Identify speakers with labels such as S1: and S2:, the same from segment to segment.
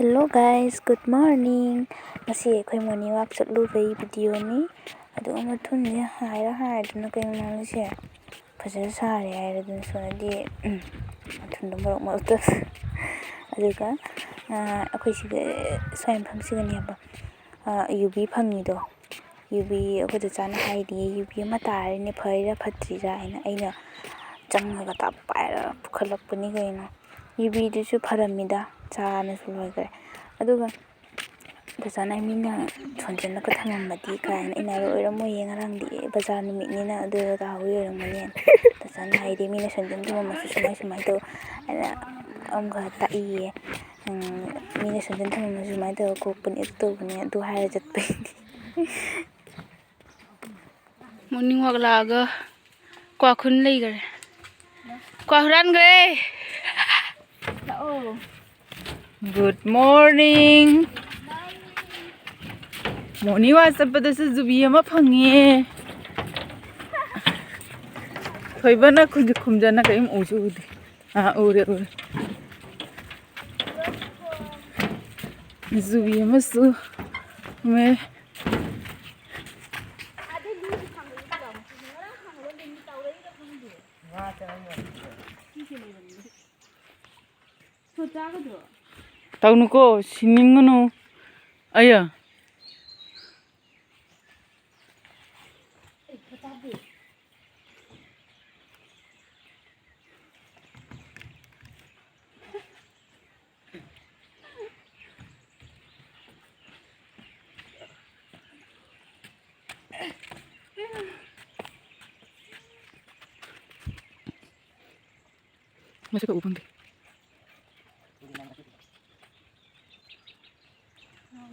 S1: Hello guys, good morning. Ngasi akhoi morning walk chatlubei video ni. Adu mathun je haiduna kai mangla se. Fajar sare haiduna sonadi mathun do morok ta. Aduga akhoi sig swaim phang sigani ba. Yubi phangi do. Yubi akhoi da chana haidi yubi ma tare ne phaira phatri ra aina changga ta paira pukhalakpani gaina. Yubi du pharamida chana sulogre. Aduga bazana mina chonjana ka thamamadi kaina inaro iramo yengarangdi bazar numitnina adu da hawi iramani bazana haidi mina chonjan thuma masu sumai to ana amga ta iye mina chonjan thuma masu sumai to kokpani to bani adu haira jatpai
S2: morning walk laga kwa khun lei gare kwa huran gare.
S3: Good morning. Morning walk sappada se zubi ama phange. Thoibana khumjana kaim uju ude. Ure. Zubi ama su me tau nuko sining ngono aya masih ke ubang deh.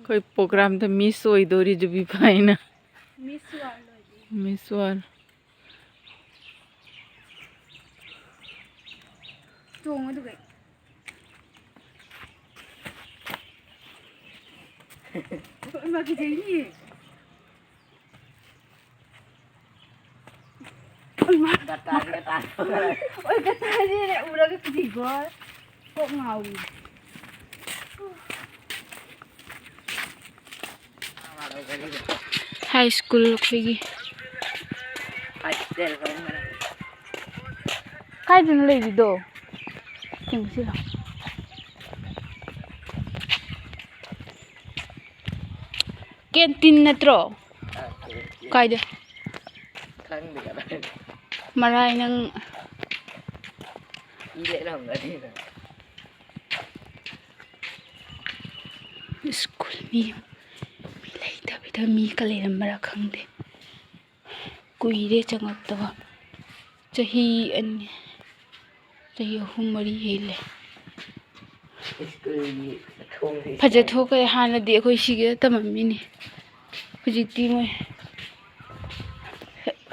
S3: कोई programme तो miss होई दोरी जो भी पाई ना miss वाल
S2: तो मैं तो गई बाकी जाइए ओए कता जे उड़ा के किसी गोर को माऊ high school lagi. Kai din lagi do. Tengok sila. Canteen na tro. Kai dia. Maray nang school ni. Mi kale mara khangde kuire changakta chahi an chahi humari hele phaja thoka hana de khoi sige tamami ni hujikti moi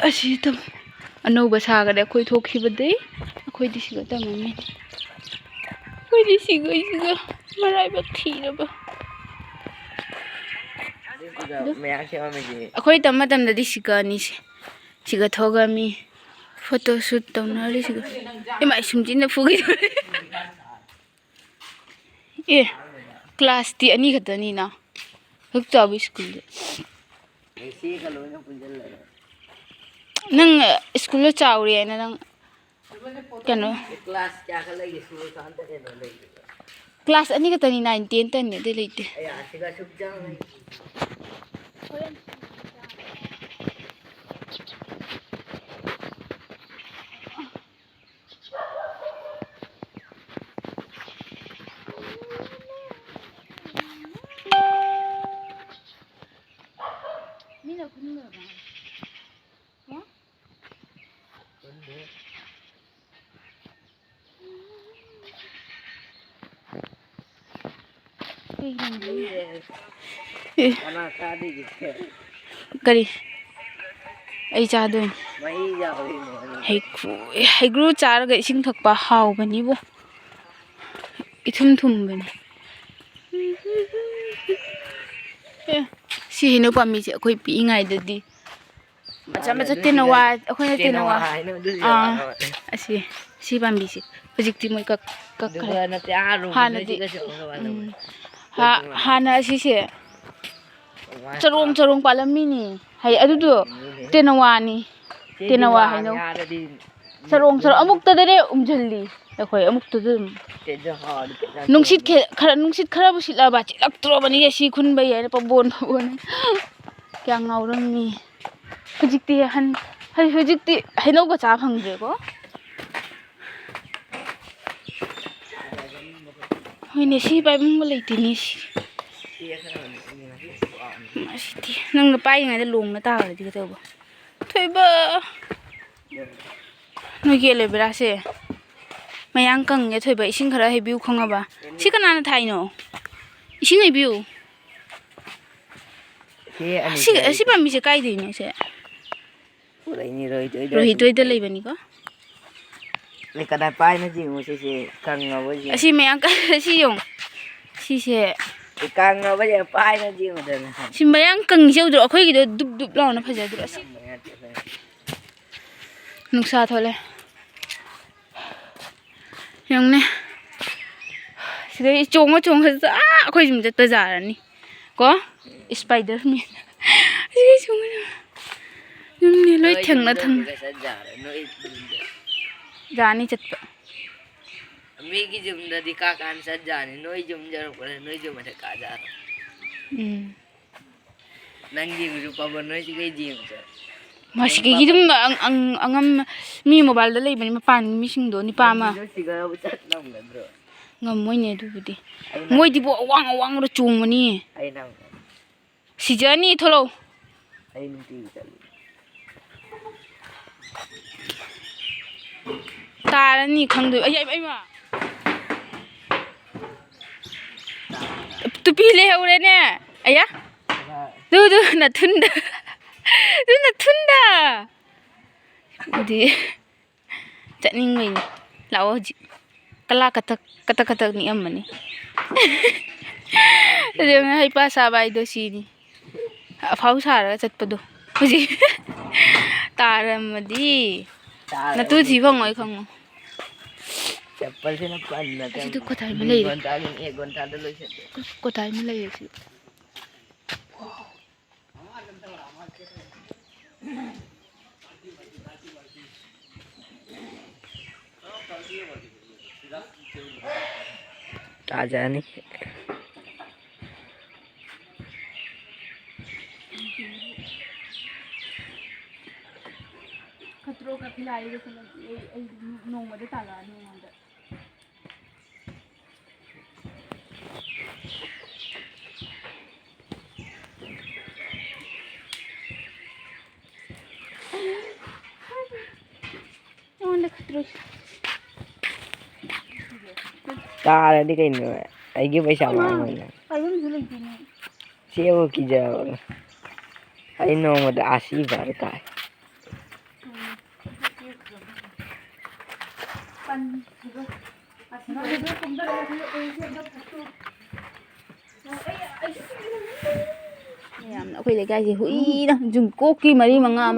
S2: asi tam ano basa ga de khoi thokhi bade khoi di sige tamami khoi di sige marai ba thira ba अखोई तम तम ददी सिगानी सिगा थोगामी photo shoot तौनारी सिगा इमा सुमजिन फुगी ए class ती अनि खतनी ना हक चाबी school नंग स्कूल चावरी ना नंग कनो क्लास क्या खलगी स्कूल शांत के न लई क्लास अनि खतनी 9 10 तन ने दे लेते या सिगा सुब जांग करी आई चादो हैग्रू चारगा इसिंग थकपा हावबनी बो इथुम थुम बनी सी हेनो पामी से अखोई पीइंगाय ददी मचा तेनवा अखोई तेनवा असी सी पामी से हजिक्ति मोय कक हानदी hana sise charong palamini hay adudu tenawani tenawa haino sarong amuk tadare umjalli akhoi amuk tadum nungsit khara bu sila ba chilak tro bani si khun bai ya pabon kya ngauram ni hujikti hujikti haino ba cha phangre ko hoine si bai mung leiti ni si masiti nang na pai ngai da long na ta di ka ba thoi ba no gele bra se mayang kang ye thoi ba ising khara he biu khonga ba si kana na thai no ising ai biu si ba mi se kai de no se roi toi da lei bani ko
S4: le kada pai na jing mo se kang nga ba ji
S2: si mayang ka si yong si se
S4: kang nga ba ya pai na jing mo da
S2: si mayang kang se udo akhoi gi do dup dup law na phaja du si nuksa thole yang ne sigai chong sa akhoi jim jat bazar ni ko spider man sigai chong yung ni loi thang na thang jani chat pa
S4: mi gi jum da di ka kan sa jani noi jum jar ko noi jum ta ka jar nang ji ru pa bon noi sigai jim sa
S2: masih kayak gitu angam mi mobile dah lagi bani mapan mi sing do ni pa ma ngam moi ne du budi moi di bo awang ro chung mani
S4: ai nang
S2: si jani tholo
S4: ai ni ti chal
S2: ta ni khang du ai ma tu pi le hore ne aya du na thunda Duna tunda. Di chatning mai lao ji. Kala kata ni amani. Jadi hai pa sa bai do si ni. Phau sa ra chat pa do. Ji. Taram di. Na tu ji phang oi khang.
S4: Chappal se na pan na
S2: Ji tu ko thai ma lei.
S4: gon ta da loi se
S2: Ko thai ma lei si.
S4: taja ni
S2: Khatro ka khilai de kun ai nong ma de ta la nong da Onde khatro
S4: ta di kai no ai gi paisa ma na
S2: ayun zulai dini
S4: seo ki ja ai no mo da asi bar ka
S2: pan juga asina de kumda la ai se da photo yam na khoi le gai ji hui na jung ko ki mari manga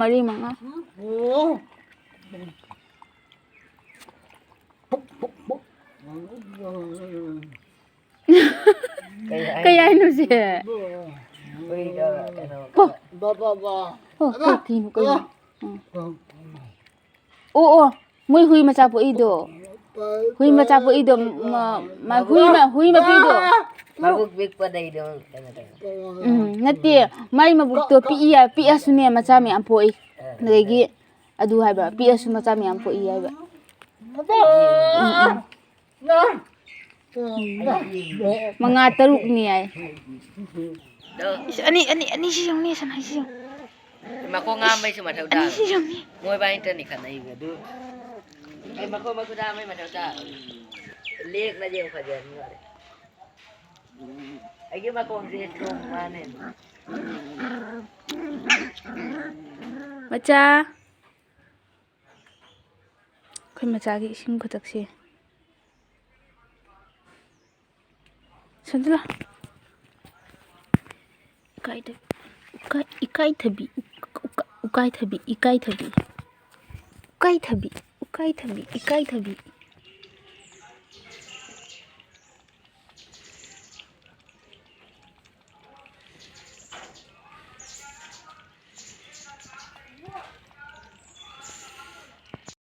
S2: kaya no se
S4: oi da
S2: ba tin ko o moi hui ma cha po ido ma hui ma pi do
S4: mabuk big pa dai do
S2: nati mai ma buk to pi asu ne ma cha me am po I legi adu hai ba pi asu ma cha me am po I hai ba mga taruk ni ai ani si yang ni sana si yang
S4: ma ko ngam mai suma thau da
S2: ani si yang ni
S4: ngoi ba inter ni khan ai ga du ai ma ko da mai ma thau da lek na je kha jan ngare ai ge ma ko je trom ma ne
S2: macha khoi macha gi ising khatak se Sandala. Ikai thabi.